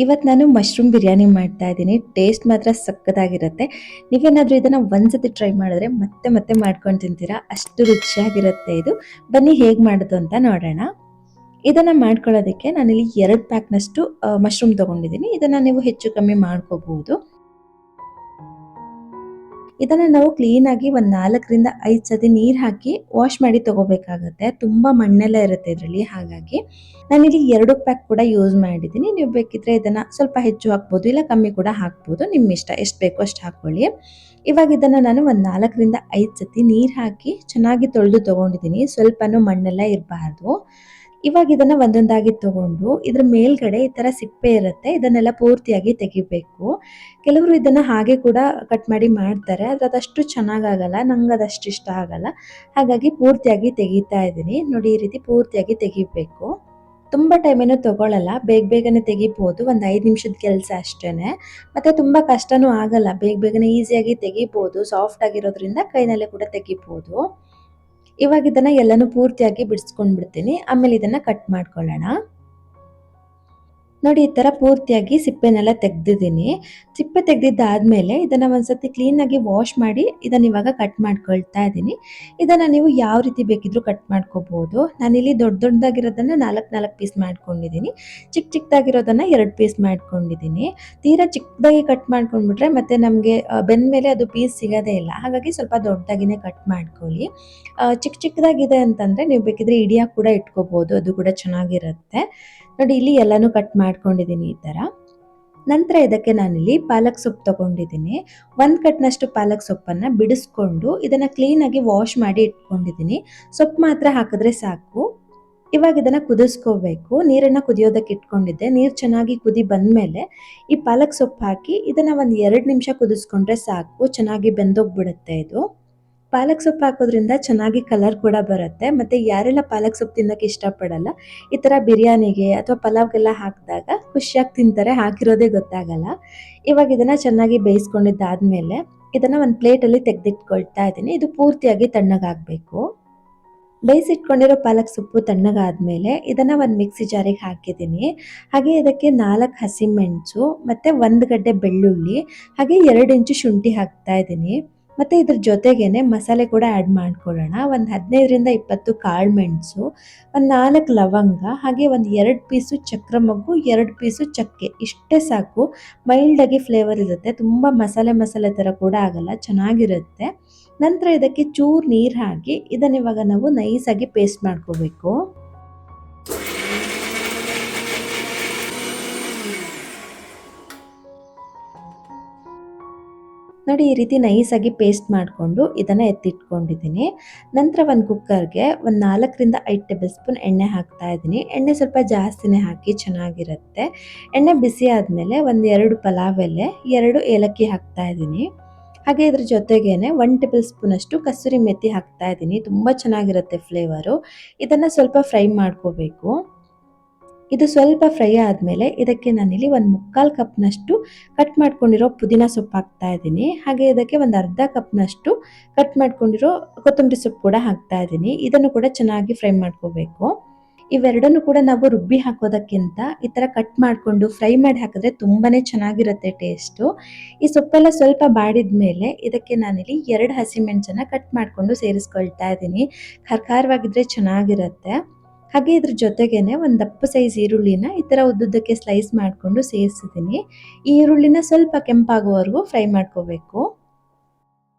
ಇವತ್ತು ನಾನು ಮಶ್ರೂಮ್ ಬಿರಿಯಾನಿ ಮಾಡ್ತಾ ಇದ್ದೀನಿ. ಟೇಸ್ಟ್ ಮಾತ್ರ ಸಕ್ಕತ್ತಾಗಿರುತ್ತೆ. ನೀವೇನಾದರೂ ಇದನ್ನು ಒಂದ್ಸತಿ ಟ್ರೈ ಮಾಡಿದ್ರೆ ಮತ್ತೆ ಮತ್ತೆ ಮಾಡ್ಕೊಂಡು ತಿಂತೀರಾ, ಅಷ್ಟು ರುಚಿಯಾಗಿರುತ್ತೆ ಇದು. ಬನ್ನಿ ಹೇಗೆ ಮಾಡೋದು ಅಂತ ನೋಡೋಣ. ಇದನ್ನು ಮಾಡ್ಕೊಳ್ಳೋದಕ್ಕೆ ನಾನಿಲ್ಲಿ 2 ಪ್ಯಾಕ್ನಷ್ಟು ಮಶ್ರೂಮ್ ತೊಗೊಂಡಿದ್ದೀನಿ. ಇದನ್ನು ನೀವು ಹೆಚ್ಚು ಕಮ್ಮಿ ಮಾಡ್ಕೋಬಹುದು. ಇದನ್ನ ನಾವು ಕ್ಲೀನಾಗಿ ಒಂದು 4ರಿಂದ 5 ಸತಿ ನೀರು ಹಾಕಿ ವಾಶ್ ಮಾಡಿ ತಗೋಬೇಕಾಗುತ್ತೆ. ತುಂಬ ಮಣ್ಣೆಲ್ಲ ಇರುತ್ತೆ ಇದರಲ್ಲಿ. ಹಾಗಾಗಿ ನಾನಿಲ್ಲಿ 2 ಪ್ಯಾಕ್ ಕೂಡ ಯೂಸ್ ಮಾಡಿದ್ದೀನಿ. ನೀವು ಬೇಕಿದ್ರೆ ಇದನ್ನ ಸ್ವಲ್ಪ ಹೆಚ್ಚು ಹಾಕ್ಬೋದು, ಇಲ್ಲ ಕಮ್ಮಿ ಕೂಡ ಹಾಕ್ಬೋದು, ನಿಮ್ಮ ಇಷ್ಟ. ಎಷ್ಟು ಬೇಕೋ ಅಷ್ಟು ಹಾಕ್ಕೊಳ್ಳಿ. ಇವಾಗ ಇದನ್ನ ನಾನು ಒಂದು 4ರಿಂದ 5 ಸತಿ ನೀರು ಹಾಕಿ ಚೆನ್ನಾಗಿ ತೊಳೆದು ತಗೊಂಡಿದ್ದೀನಿ. ಸ್ವಲ್ಪನೂ ಮಣ್ಣೆಲ್ಲ ಇರಬಾರ್ದು. ಇವಾಗ ಇದನ್ನ ಒಂದೊಂದಾಗಿ ತಗೊಂಡು ಇದ್ರ ಮೇಲ್ಗಡೆ ಈ ತರ ಸಿಪ್ಪೆ ಇರುತ್ತೆ, ಇದನ್ನೆಲ್ಲ ಪೂರ್ತಿಯಾಗಿ ತೆಗಿಬೇಕು. ಕೆಲವರು ಇದನ್ನ ಹಾಗೆ ಕೂಡ ಕಟ್ ಮಾಡಿ ಮಾಡ್ತಾರೆ, ಆದ್ರೆ ಅದಷ್ಟು ಚೆನ್ನಾಗಾಗಲ್ಲ. ನಂಗೆ ಅದಷ್ಟು ಇಷ್ಟ ಆಗಲ್ಲ. ಹಾಗಾಗಿ ಪೂರ್ತಿಯಾಗಿ ತೆಗಿತಾ ಇದ್ದೀನಿ. ನೋಡಿ, ಈ ರೀತಿ ಪೂರ್ತಿಯಾಗಿ ತೆಗಿಬೇಕು. ತುಂಬಾ ಟೈಮ್ ಏನು ತಗೊಳ್ಳಲ್ಲ, ಬೇಗ ಬೇಗನೆ ತೆಗಿಬಹುದು. ಒಂದು 5 ನಿಮಿಷದ ಕೆಲಸ ಅಷ್ಟೇನೆ. ಮತ್ತೆ ತುಂಬಾ ಕಷ್ಟನೂ ಆಗಲ್ಲ, ಬೇಗ ಬೇಗನೆ ಈಸಿಯಾಗಿ ತೆಗಿಬಹುದು. ಸಾಫ್ಟ್ ಆಗಿರೋದ್ರಿಂದ ಕೈನಲ್ಲೇ ಕೂಡ ತೆಗಿಬಹುದು. ಇವಾಗ ಇದನ್ನ ಎಲ್ಲಾನು ಪೂರ್ತಿಯಾಗಿ ಬಿಡಿಸ್ಕೊಂಡ್ಬಿಡ್ತೀನಿ. ಆಮೇಲೆ ಇದನ್ನ ಕಟ್ ಮಾಡ್ಕೊಳ್ಳೋಣ. ನೋಡಿ, ಈ ತರ ಪೂರ್ತಿಯಾಗಿ ಸಿಪ್ಪೆನೆಲ್ಲ ತೆಗ್ದಿದ್ದೀನಿ. ಸಿಪ್ಪೆ ತೆಗ್ದಿದ್ದಾದ್ಮೇಲೆ ಇದನ್ನ ಒಂದ್ಸತಿ ಕ್ಲೀನಾಗಿ ವಾಶ್ ಮಾಡಿ ಇದನ್ನ ಇವಾಗ ಕಟ್ ಮಾಡ್ಕೊಳ್ತಾ ಇದ್ದೀನಿ. ಇದನ್ನ ನೀವು ಯಾವ ರೀತಿ ಬೇಕಿದ್ರೂ ಕಟ್ ಮಾಡ್ಕೋಬಹುದು. ನಾನಿಲ್ಲಿ ದೊಡ್ಡದಾಗಿರೋದನ್ನ 4 ಪೀಸ್ ಮಾಡ್ಕೊಂಡಿದ್ದೀನಿ. ಚಿಕ್ಕದಾಗಿರೋದನ್ನ 2 ಪೀಸ್ ಮಾಡ್ಕೊಂಡಿದ್ದೀನಿ. ತೀರಾ ಚಿಕ್ಕದಾಗಿ ಕಟ್ ಮಾಡ್ಕೊಂಡ್ಬಿಟ್ರೆ ಮತ್ತೆ ನಮಗೆ ಬೆಂದ ಮೇಲೆ ಅದು ಪೀಸ್ ಸಿಗೋದೇ ಇಲ್ಲ. ಹಾಗಾಗಿ ಸ್ವಲ್ಪ ದೊಡ್ಡದಾಗಿನೇ ಕಟ್ ಮಾಡ್ಕೊಳ್ಳಿ. ಚಿಕ್ಕದಾಗಿದೆ ಅಂತಂದ್ರೆ ನೀವು ಬೇಕಿದ್ರೆ ಇಡಿಯಾಗಿ ಕೂಡ ಇಟ್ಕೋಬಹುದು, ಅದು ಕೂಡ ಚೆನ್ನಾಗಿರುತ್ತೆ. ನೋಡಿ, ಇಲ್ಲಿ ಎಲ್ಲಾನು ಕಟ್ ಮಾಡ್ಕೊಂಡಿದ್ದೀನಿ ಈ ತರ. ನಂತರ ಇದಕ್ಕೆ ನಾನಿಲ್ಲಿ ಪಾಲಕ್ ಸೊಪ್ಪು ತಗೊಂಡಿದ್ದೀನಿ. 1 ಕಟ್ನಷ್ಟು ಪಾಲಕ್ ಸೊಪ್ಪನ್ನ ಬಿಡಿಸ್ಕೊಂಡು ಇದನ್ನ ಕ್ಲೀನಾಗಿ ವಾಶ್ ಮಾಡಿ ಇಟ್ಕೊಂಡಿದ್ದೀನಿ. ಸೊಪ್ಪು ಮಾತ್ರ ಹಾಕಿದ್ರೆ ಸಾಕು. ಇವಾಗ ಇದನ್ನ ಕುದಿಸ್ಕೋಬೇಕು. ನೀರನ್ನ ಕುದಿಯೋದಕ್ಕೆ ಇಟ್ಕೊಂಡಿದ್ದೆ. ನೀರು ಚೆನ್ನಾಗಿ ಕುದಿ ಬಂದ್ಮೇಲೆ ಈ ಪಾಲಕ್ ಸೊಪ್ಪು ಹಾಕಿ ಇದನ್ನ ಒಂದು 2 ನಿಮಿಷ ಕುದಿಸ್ಕೊಂಡ್ರೆ ಸಾಕು. ಚೆನ್ನಾಗಿ ಬೆಂದೋಗ್ಬಿಡುತ್ತೆ ಇದು. ಪಾಲಕ್ ಸೊಪ್ಪು ಹಾಕೋದ್ರಿಂದ ಚೆನ್ನಾಗಿ ಕಲರ್ ಕೂಡ ಬರುತ್ತೆ. ಮತ್ತೆ ಯಾರೆಲ್ಲ ಪಾಲಕ್ ಸೊಪ್ಪು ತಿನ್ನೋಕೆ ಇಷ್ಟಪಡಲ್ಲ, ಈ ತರ ಬಿರಿಯಾನಿಗೆ ಅಥವಾ ಪಲಾವ್ಗೆಲ್ಲ ಹಾಕಿದಾಗ ಖುಷಿಯಾಗಿ ತಿಂತಾರೆ, ಹಾಕಿರೋದೇ ಗೊತ್ತಾಗಲ್ಲ. ಇವಾಗ ಇದನ್ನ ಚೆನ್ನಾಗಿ ಬೇಯಿಸ್ಕೊಂಡಿದ್ದಾದ್ಮೇಲೆ ಇದನ್ನ ಒಂದು ಪ್ಲೇಟಲ್ಲಿ ತೆಗೆದಿಟ್ಕೊಳ್ತಾ ಇದ್ದೀನಿ. ಇದು ಪೂರ್ತಿಯಾಗಿ ತಣ್ಣಗಾಗಬೇಕು. ಬೇಯಿಸಿಟ್ಕೊಂಡಿರೋ ಪಾಲಕ್ ಸೊಪ್ಪು ತಣ್ಣಗಾದ್ಮೇಲೆ ಇದನ್ನ ಒಂದು ಮಿಕ್ಸಿ ಜಾರಿಗೆ ಹಾಕಿದ್ದೀನಿ. ಹಾಗೆ ಇದಕ್ಕೆ 4 ಹಸಿಮೆಣಸು ಮತ್ತೆ 1 ಗಡ್ಡೆ ಬೆಳ್ಳುಳ್ಳಿ ಹಾಗೆ 2 ಇಂಚು ಶುಂಠಿ ಹಾಕ್ತಾ ಇದ್ದೀನಿ. ಮತ್ತೆ ಇದ್ರ ಜೊತೆಗೇನೆ ಮಸಾಲೆ ಕೂಡ ಆ್ಯಡ್ ಮಾಡ್ಕೊಳ್ಳೋಣ. ಒಂದು 15ರಿಂದ 20 ಕಾಳು ಮೆಣಸು, ಒಂದು 4 ಲವಂಗ, ಹಾಗೆ ಒಂದು 2 ಪೀಸು ಚಕ್ರ ಮೊಗ್ಗು, 2 ಪೀಸು ಚಕ್ಕೆ. ಇಷ್ಟೇ ಸಾಕು. ಮೈಲ್ಡಾಗಿ ಫ್ಲೇವರ್ ಇರುತ್ತೆ, ತುಂಬ ಮಸಾಲೆ ಥರ ಕೂಡ ಆಗಲ್ಲ, ಚೆನ್ನಾಗಿರುತ್ತೆ. ನಂತರ ಇದಕ್ಕೆ ಚೂರು ನೀರು ಹಾಕಿ ಇದನ್ನ ಇವಾಗ ನಾವು ನೈಸಾಗಿ ಪೇಸ್ಟ್ ಮಾಡ್ಕೋಬೇಕು. ನೋಡಿ, ಈ ರೀತಿ ನೈಸಾಗಿ ಪೇಸ್ಟ್ ಮಾಡಿಕೊಂಡು ಇದನ್ನು ಎತ್ತಿಟ್ಕೊಂಡಿದ್ದೀನಿ. ನಂತರ ಒಂದು ಕುಕ್ಕರ್ಗೆ ಒಂದು 4ರಿಂದ 5 ಟೇಬಲ್ ಸ್ಪೂನ್ ಎಣ್ಣೆ ಹಾಕ್ತಾ ಇದ್ದೀನಿ. ಎಣ್ಣೆ ಸ್ವಲ್ಪ ಜಾಸ್ತಿನೇ ಹಾಕಿ, ಚೆನ್ನಾಗಿರುತ್ತೆ. ಎಣ್ಣೆ ಬಿಸಿ ಆದಮೇಲೆ ಒಂದು 2 ಪಲಾವ್ ಎಲೆ, 2 ಏಲಕ್ಕಿ ಹಾಕ್ತಾ ಇದ್ದೀನಿ. ಹಾಗೆ ಇದ್ರ ಜೊತೆಗೇನೆ 1 ಟೇಬಲ್ ಸ್ಪೂನ್ ಅಷ್ಟು ಕಸೂರಿ ಮೆಥಿ ಹಾಕ್ತಾ ಇದ್ದೀನಿ. ತುಂಬ ಚೆನ್ನಾಗಿರುತ್ತೆ ಫ್ಲೇವರು. ಇದನ್ನು ಸ್ವಲ್ಪ ಫ್ರೈ ಮಾಡ್ಕೋಬೇಕು. ಇದು ಸ್ವಲ್ಪ ಫ್ರೈ ಆದಮೇಲೆ ಇದಕ್ಕೆ ನಾನಿಲ್ಲಿ ಒಂದು 3/4 ಕಪ್ನಷ್ಟು ಕಟ್ ಮಾಡ್ಕೊಂಡಿರೋ ಪುದೀನ ಸೊಪ್ಪು ಹಾಕ್ತಾ ಇದ್ದೀನಿ. ಹಾಗೆ ಇದಕ್ಕೆ ಒಂದು ಅರ್ಧ ಕಪ್ನಷ್ಟು ಕಟ್ ಮಾಡ್ಕೊಂಡಿರೋ ಕೊತ್ತಂಬರಿ ಸೊಪ್ಪು ಕೂಡ ಹಾಕ್ತಾ ಇದ್ದೀನಿ. ಇದನ್ನು ಕೂಡ ಚೆನ್ನಾಗಿ ಫ್ರೈ ಮಾಡ್ಕೋಬೇಕು. ಇವೆರಡನ್ನು ಕೂಡ ನಾವು ರುಬ್ಬಿ ಹಾಕೋದಕ್ಕಿಂತ ಈ ಥರ ಕಟ್ ಮಾಡಿಕೊಂಡು ಫ್ರೈ ಮಾಡಿ ಹಾಕಿದ್ರೆ ತುಂಬಾನೇ ಚೆನ್ನಾಗಿರುತ್ತೆ ಟೇಸ್ಟು. ಈ ಸೊಪ್ಪೆಲ್ಲ ಸ್ವಲ್ಪ ಬಾಡಿದ ಮೇಲೆ ಇದಕ್ಕೆ ನಾನಿಲ್ಲಿ 2 ಹಸಿಮೆಣಸನ್ನು ಕಟ್ ಮಾಡಿಕೊಂಡು ಸೇರಿಸ್ಕೊಳ್ತಾ ಇದ್ದೀನಿ. ಖಾರವಾಗಿದ್ರೆ ಚೆನ್ನಾಗಿರುತ್ತೆ. ಹಾಗೆ ಇದ್ರ ಜೊತೆಗೇನೆ ಒಂದು ದಪ್ಪ ಸೈಜ್ ಈರುಳ್ಳಿನ ಈ ಥರ ಉದ್ದುದ್ದಕ್ಕೆ ಸ್ಲೈಸ್ ಮಾಡಿಕೊಂಡು ಸೇರಿಸಿದ್ದೀನಿ. ಈ ಈರುಳ್ಳಿನ ಸ್ವಲ್ಪ ಕೆಂಪಾಗೋವರೆಗೂ ಫ್ರೈ ಮಾಡ್ಕೋಬೇಕು.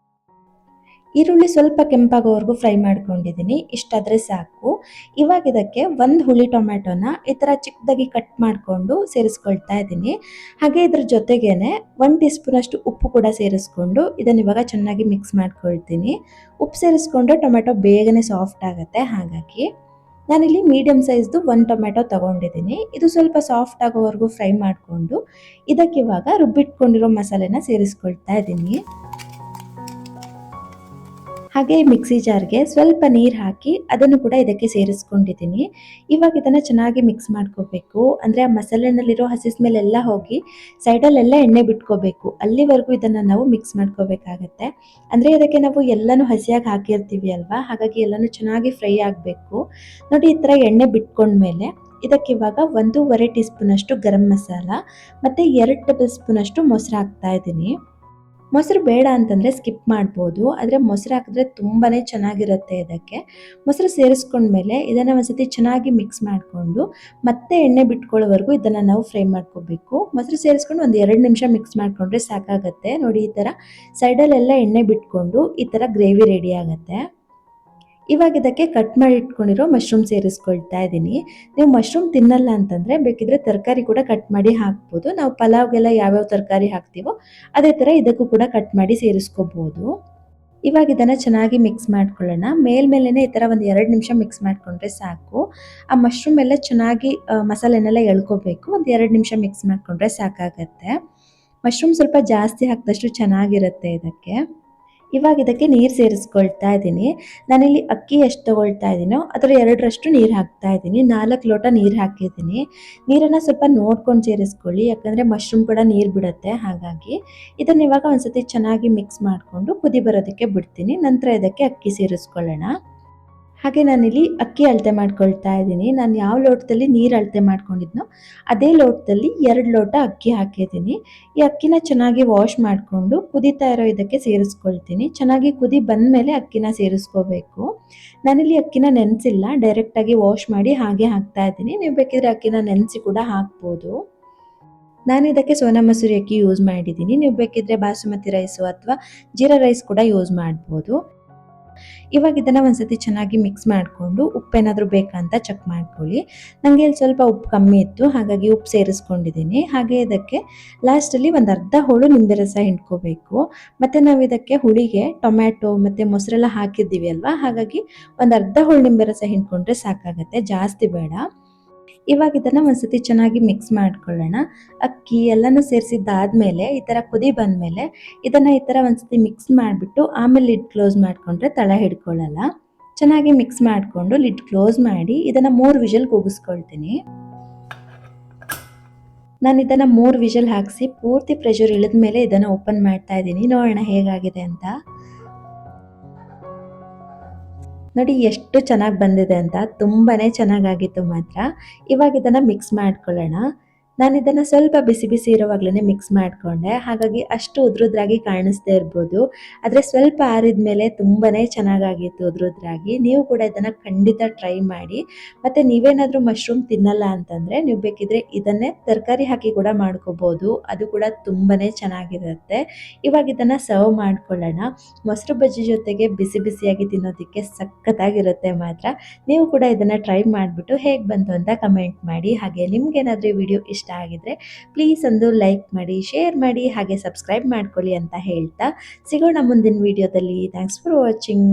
ಈರುಳ್ಳಿ ಸ್ವಲ್ಪ ಕೆಂಪಾಗೋವರೆಗೂ ಫ್ರೈ ಮಾಡ್ಕೊಂಡಿದ್ದೀನಿ. ಇಷ್ಟಾದರೆ ಸಾಕು. ಇವಾಗ ಇದಕ್ಕೆ 1 ಹುಳಿ ಟೊಮ್ಯಾಟೊನ ಈ ಥರ ಚಿಕ್ಕದಾಗಿ ಕಟ್ ಮಾಡಿಕೊಂಡು ಸೇರಿಸ್ಕೊಳ್ತಾ ಇದ್ದೀನಿ. ಹಾಗೆ ಇದ್ರ ಜೊತೆಗೇನೆ 1 ಟೀ ಸ್ಪೂನ್ ಅಷ್ಟು ಉಪ್ಪು ಕೂಡ ಸೇರಿಸ್ಕೊಂಡು ಇದನ್ನು ಇವಾಗ ಚೆನ್ನಾಗಿ ಮಿಕ್ಸ್ ಮಾಡ್ಕೊಳ್ತೀನಿ. ಉಪ್ಪು ಸೇರಿಸ್ಕೊಂಡ್ರೆ ಟೊಮ್ಯಾಟೊ ಬೇಗನೆ ಸಾಫ್ಟ್ ಆಗುತ್ತೆ. ಹಾಗಾಗಿ ನಾನಿಲ್ಲಿ ಮೀಡಿಯಮ್ ಸೈಜ್ದು 1 ಟೊಮ್ಯಾಟೊ ತಗೊಂಡಿದ್ದೀನಿ. ಇದು ಸ್ವಲ್ಪ ಸಾಫ್ಟ್ ಆಗೋವರೆಗೂ ಫ್ರೈ ಮಾಡಿಕೊಂಡು ಇದಕ್ಕೆ ಇವಾಗ ರುಬ್ಬಿಟ್ಕೊಂಡಿರೋ ಮಸಾಲೆನ ಸೇರಿಸ್ಕೊಳ್ತಾ ಇದ್ದೀನಿ. ಹಾಗೆ ಮಿಕ್ಸಿ ಜಾರ್ಗೆ ಸ್ವಲ್ಪ ನೀರು ಹಾಕಿ ಅದನ್ನು ಕೂಡ ಇದಕ್ಕೆ ಸೇರಿಸ್ಕೊಂಡಿದ್ದೀನಿ. ಇವಾಗ ಇದನ್ನು ಚೆನ್ನಾಗಿ ಮಿಕ್ಸ್ ಮಾಡ್ಕೋಬೇಕು. ಅಂದರೆ ಆ ಮಸಾಲೆನಲ್ಲಿರೋ ಹಸಿ ಸ್ಮೆಲ್ ಎಲ್ಲ ಹೋಗಿ ಸೈಡಲ್ಲೆಲ್ಲ ಎಣ್ಣೆ ಬಿಟ್ಕೋಬೇಕು. ಅಲ್ಲಿವರೆಗೂ ಇದನ್ನು ನಾವು ಮಿಕ್ಸ್ ಮಾಡ್ಕೋಬೇಕಾಗತ್ತೆ. ಅಂದರೆ ಇದಕ್ಕೆ ನಾವು ಎಲ್ಲನೂ ಹಸಿಯಾಗಿ ಹಾಕಿರ್ತೀವಿ ಅಲ್ವಾ, ಹಾಗಾಗಿ ಎಲ್ಲನೂ ಚೆನ್ನಾಗಿ ಫ್ರೈ ಆಗಬೇಕು. ನೋಡಿ, ಈ ಥರ ಎಣ್ಣೆ ಬಿಟ್ಕೊಂಡ್ಮೇಲೆ ಇದಕ್ಕಿವಾಗ 1.5 ಟೀ ಸ್ಪೂನಷ್ಟು ಗರಂ ಮಸಾಲ ಮತ್ತು 2 ಟೇಬಲ್ ಸ್ಪೂನಷ್ಟು ಮೊಸರು ಹಾಕ್ತಾ ಇದ್ದೀನಿ. ಮೊಸರು ಬೇಡ ಅಂತಂದರೆ ಸ್ಕಿಪ್ ಮಾಡ್ಬೋದು, ಆದರೆ ಮೊಸರು ಹಾಕಿದ್ರೆ ತುಂಬಾ ಚೆನ್ನಾಗಿರುತ್ತೆ ಇದಕ್ಕೆ. ಮೊಸರು ಸೇರಿಸ್ಕೊಂಡ್ಮೇಲೆ ಇದನ್ನು ಒಂದ್ಸತಿ ಚೆನ್ನಾಗಿ ಮಿಕ್ಸ್ ಮಾಡಿಕೊಂಡು ಮತ್ತೆ ಎಣ್ಣೆ ಬಿಟ್ಕೊಳ್ಳೋವರೆಗೂ ಇದನ್ನು ನಾವು ಫ್ರೈ ಮಾಡ್ಕೋಬೇಕು. ಮೊಸರು ಸೇರಿಸ್ಕೊಂಡು ಒಂದು 2 ನಿಮಿಷ ಮಿಕ್ಸ್ ಮಾಡಿಕೊಂಡ್ರೆ ಸಾಕಾಗತ್ತೆ. ನೋಡಿ ಈ ಥರ ಸೈಡಲ್ಲೆಲ್ಲ ಎಣ್ಣೆ ಬಿಟ್ಕೊಂಡು ಈ ಥರ ಗ್ರೇವಿ ರೆಡಿ ಆಗುತ್ತೆ. ಇವಾಗ ಇದಕ್ಕೆ ಕಟ್ ಮಾಡಿ ಇಟ್ಕೊಂಡಿರೋ ಮಶ್ರೂಮ್ ಸೇರಿಸ್ಕೊಳ್ತಾ ಇದ್ದೀನಿ. ನೀವು ಮಶ್ರೂಮ್ ತಿನ್ನಲ್ಲ ಅಂತಂದರೆ ಬೇಕಿದ್ರೆ ತರಕಾರಿ ಕೂಡ ಕಟ್ ಮಾಡಿ ಹಾಕ್ಬೋದು. ನಾವು ಪಲಾವ್ಗೆಲ್ಲ ಯಾವ್ಯಾವ ತರಕಾರಿ ಹಾಕ್ತೀವೋ ಅದೇ ಥರ ಇದಕ್ಕೂ ಕೂಡ ಕಟ್ ಮಾಡಿ ಸೇರಿಸ್ಕೋಬೋದು. ಇವಾಗ ಇದನ್ನು ಚೆನ್ನಾಗಿ ಮಿಕ್ಸ್ ಮಾಡ್ಕೊಳ್ಳೋಣ. ಮೇಲ್ಮೇಲೆ ಈ ಥರ ಒಂದು 2 ನಿಮಿಷ ಮಿಕ್ಸ್ ಮಾಡಿಕೊಂಡ್ರೆ ಸಾಕು. ಆ ಮಶ್ರೂಮ್ ಎಲ್ಲ ಚೆನ್ನಾಗಿ ಮಸಾಲೆನೆಲ್ಲ ಎಳ್ಕೋಬೇಕು. ಒಂದು 2 ನಿಮಿಷ ಮಿಕ್ಸ್ ಮಾಡಿಕೊಂಡ್ರೆ ಸಾಕಾಗತ್ತೆ. ಮಶ್ರೂಮ್ ಸ್ವಲ್ಪ ಜಾಸ್ತಿ ಹಾಕಿದಷ್ಟು ಚೆನ್ನಾಗಿರುತ್ತೆ ಇದಕ್ಕೆ. ಇವಾಗ ಇದಕ್ಕೆ ನೀರು ಸೇರಿಸ್ಕೊಳ್ತಾ ಇದ್ದೀನಿ. ನಾನಿಲ್ಲಿ ಅಕ್ಕಿ ಎಷ್ಟು ತೊಗೊಳ್ತಾ ಇದ್ದೀನೋ ಅದರ 2ರಷ್ಟು ನೀರು ಹಾಕ್ತಾ ಇದ್ದೀನಿ. 4 ಲೋಟ ನೀರು ಹಾಕಿದ್ದೀನಿ. ನೀರನ್ನು ಸ್ವಲ್ಪ ನೋಡ್ಕೊಂಡು ಸೇರಿಸ್ಕೊಳ್ಳಿ, ಯಾಕಂದರೆ ಮಶ್ರೂಮ್ ಕೂಡ ನೀರು ಬಿಡುತ್ತೆ. ಹಾಗಾಗಿ ಇದನ್ನು ಇವಾಗ ಒಂದ್ಸತಿ ಚೆನ್ನಾಗಿ ಮಿಕ್ಸ್ ಮಾಡಿಕೊಂಡು ಕುದಿ ಬರೋದಕ್ಕೆ ಬಿಡ್ತೀನಿ. ನಂತರ ಇದಕ್ಕೆ ಅಕ್ಕಿ ಸೇರಿಸ್ಕೊಳ್ಳೋಣ. ಹಾಗೆ ನಾನಿಲ್ಲಿ ಅಕ್ಕಿ ಅಳತೆ ಮಾಡ್ಕೊಳ್ತಾ ಇದ್ದೀನಿ. ನಾನು ಯಾವ ಲೋಟದಲ್ಲಿ ನೀರು ಅಳತೆ ಮಾಡ್ಕೊಂಡಿದ್ನೋ ಅದೇ ಲೋಟದಲ್ಲಿ 2 ಲೋಟ ಅಕ್ಕಿ ಹಾಕಿದ್ದೀನಿ. ಈ ಅಕ್ಕಿನ ಚೆನ್ನಾಗಿ ವಾಶ್ ಮಾಡಿಕೊಂಡು ಕುದೀತಾ ಇರೋ ಇದಕ್ಕೆ ಸೇರಿಸ್ಕೊಳ್ತೀನಿ. ಚೆನ್ನಾಗಿ ಕುದಿ ಬಂದಮೇಲೆ ಅಕ್ಕಿನ ಸೇರಿಸ್ಕೋಬೇಕು. ನಾನಿಲ್ಲಿ ಅಕ್ಕಿನ ನೆನೆಸಿಲ್ಲ, ಡೈರೆಕ್ಟಾಗಿ ವಾಶ್ ಮಾಡಿ ಹಾಗೆ ಹಾಕ್ತಾ ಇದ್ದೀನಿ. ನೀವು ಬೇಕಿದ್ರೆ ಅಕ್ಕಿನ ನೆನೆಸಿ ಕೂಡ ಹಾಕ್ಬೋದು. ನಾನು ಇದಕ್ಕೆ ಸೋನಾ ಮಸೂರಿ ಅಕ್ಕಿ ಯೂಸ್ ಮಾಡಿದ್ದೀನಿ. ನೀವು ಬೇಕಿದ್ರೆ ಬಾಸುಮತಿ ರೈಸು ಅಥವಾ ಜೀರಾ ರೈಸ್ ಕೂಡ ಯೂಸ್ ಮಾಡ್ಬೋದು. ಇವಾಗ ಇದನ್ನು ಒಂದ್ಸತಿ ಚೆನ್ನಾಗಿ ಮಿಕ್ಸ್ ಮಾಡಿಕೊಂಡು ಉಪ್ಪೇನಾದರೂ ಬೇಕಾ ಅಂತ ಚೆಕ್ ಮಾಡ್ಕೊಳ್ಳಿ. ನನಗೆ ಇಲ್ಲಿ ಸ್ವಲ್ಪ ಉಪ್ಪು ಕಮ್ಮಿ ಇತ್ತು, ಹಾಗಾಗಿ ಉಪ್ಪು ಸೇರಿಸ್ಕೊಂಡಿದ್ದೀನಿ. ಹಾಗೆ ಇದಕ್ಕೆ ಲಾಸ್ಟಲ್ಲಿ ಒಂದು ಅರ್ಧ ಹೋಳು ನಿಂಬೆ ರಸ ಹಿಂಡ್ಕೋಬೇಕು. ಮತ್ತು ನಾವು ಇದಕ್ಕೆ ಹುಳಿಗೆ ಟೊಮ್ಯಾಟೊ ಮತ್ತು ಮೊಸರೆಲ್ಲ ಹಾಕಿದ್ದೀವಿ ಅಲ್ವಾ, ಹಾಗಾಗಿ ಒಂದು ಅರ್ಧ ಹೋಳು ನಿಂಬೆ ರಸ ಹಿಂಡ್ಕೊಂಡ್ರೆ ಸಾಕಾಗತ್ತೆ, ಜಾಸ್ತಿ ಬೇಡ. ಇವಾಗ ಇದನ್ನು ಒಂದ್ಸತಿ ಚೆನ್ನಾಗಿ ಮಿಕ್ಸ್ ಮಾಡ್ಕೊಳ್ಳೋಣ. ಅಕ್ಕಿ ಎಲ್ಲನೂ ಸೇರಿಸಿದ್ದಾದ್ಮೇಲೆ ಈ ಥರ ಕುದಿ ಬಂದಮೇಲೆ ಇದನ್ನು ಈ ಥರ ಒಂದ್ಸತಿ ಮಿಕ್ಸ್ ಮಾಡಿಬಿಟ್ಟು ಆಮೇಲೆ ಲಿಡ್ ಕ್ಲೋಸ್ ಮಾಡಿಕೊಂಡ್ರೆ ತಳ ಹಿಡ್ಕೊಳ್ಳಲ್ಲ. ಚೆನ್ನಾಗಿ ಮಿಕ್ಸ್ ಮಾಡಿಕೊಂಡು ಲಿಡ್ ಕ್ಲೋಸ್ ಮಾಡಿ ಇದನ್ನು 3 ವಿಷಲ್ ಕೂಗಿಸ್ಕೊಳ್ತೀನಿ. ನಾನು ಇದನ್ನು 3 ವಿಷಲ್ ಹಾಕಿಸಿ ಪೂರ್ತಿ ಪ್ರೆಷರ್ ಇಳಿದ ಮೇಲೆ ಇದನ್ನು ಓಪನ್ ಮಾಡ್ತಾ ಇದ್ದೀನಿ. ನೋಡೋಣ ಹೇಗಾಗಿದೆ ಅಂತ. ನೋಡಿ ಎಷ್ಟು ಚೆನ್ನಾಗಿ ಬಂದಿದೆ ಅಂತ, ತುಂಬಾ ಚೆನ್ನಾಗಾಗಿತ್ತು ಮಾತ್ರ. ಇವಾಗ ಇದನ್ನು ಮಿಕ್ಸ್ ಮಾಡ್ಕೊಳ್ಳೋಣ. ನಾನು ಇದನ್ನು ಸ್ವಲ್ಪ ಬಿಸಿ ಬಿಸಿ ಇರೋವಾಗಲೇ ಮಿಕ್ಸ್ ಮಾಡಿಕೊಂಡೆ, ಹಾಗಾಗಿ ಅಷ್ಟು ಉದ್ರುದ್ರಾಗಿ ಕಾಣಿಸ್ದೇ ಇರ್ಬೋದು. ಆದರೆ ಸ್ವಲ್ಪ ಆರಿದ ಮೇಲೆ ತುಂಬಾ ಚೆನ್ನಾಗಾಗಿತ್ತು ಉದ್ರುದ್ರಾಗಿ. ನೀವು ಕೂಡ ಇದನ್ನು ಖಂಡಿತ ಟ್ರೈ ಮಾಡಿ. ಮತ್ತು ನೀವೇನಾದರೂ ಮಶ್ರೂಮ್ ತಿನ್ನಲ್ಲ ಅಂತಂದರೆ ನೀವು ಬೇಕಿದ್ರೆ ಇದನ್ನೇ ತರಕಾರಿ ಹಾಕಿ ಕೂಡ ಮಾಡ್ಕೋಬೋದು, ಅದು ಕೂಡ ತುಂಬಾ ಚೆನ್ನಾಗಿರುತ್ತೆ. ಇವಾಗ ಇದನ್ನು ಸರ್ವ್ ಮಾಡ್ಕೊಳ್ಳೋಣ. ಮೊಸರು ಬಜ್ಜಿ ಜೊತೆಗೆ ಬಿಸಿ ಬಿಸಿಯಾಗಿ ತಿನ್ನೋದಕ್ಕೆ ಸಖತ್ತಾಗಿರುತ್ತೆ ಮಾತ್ರ. ನೀವು ಕೂಡ ಇದನ್ನು ಟ್ರೈ ಮಾಡಿಬಿಟ್ಟು ಹೇಗೆ ಬಂತು ಅಂತ ಕಮೆಂಟ್ ಮಾಡಿ. ಹಾಗೆ ನಿಮ್ಗೇನಾದರೂ ಈ ವಿಡಿಯೋ ಇಷ್ಟ ಆಗಿದ್ರೆ ಪ್ಲೀಸ್ ಒಂದು ಲೈಕ್ ಮಾಡಿ, ಶೇರ್ ಮಾಡಿ, ಹಾಗೆ ಸಬ್ಸ್ಕ್ರೈಬ್ ಮಾಡ್ಕೊಳ್ಳಿ ಅಂತ ಹೇಳ್ತಾ ಸಿಗೋಣ ಮುಂದಿನ ವಿಡಿಯೋದಲ್ಲಿ. Thanks for watching.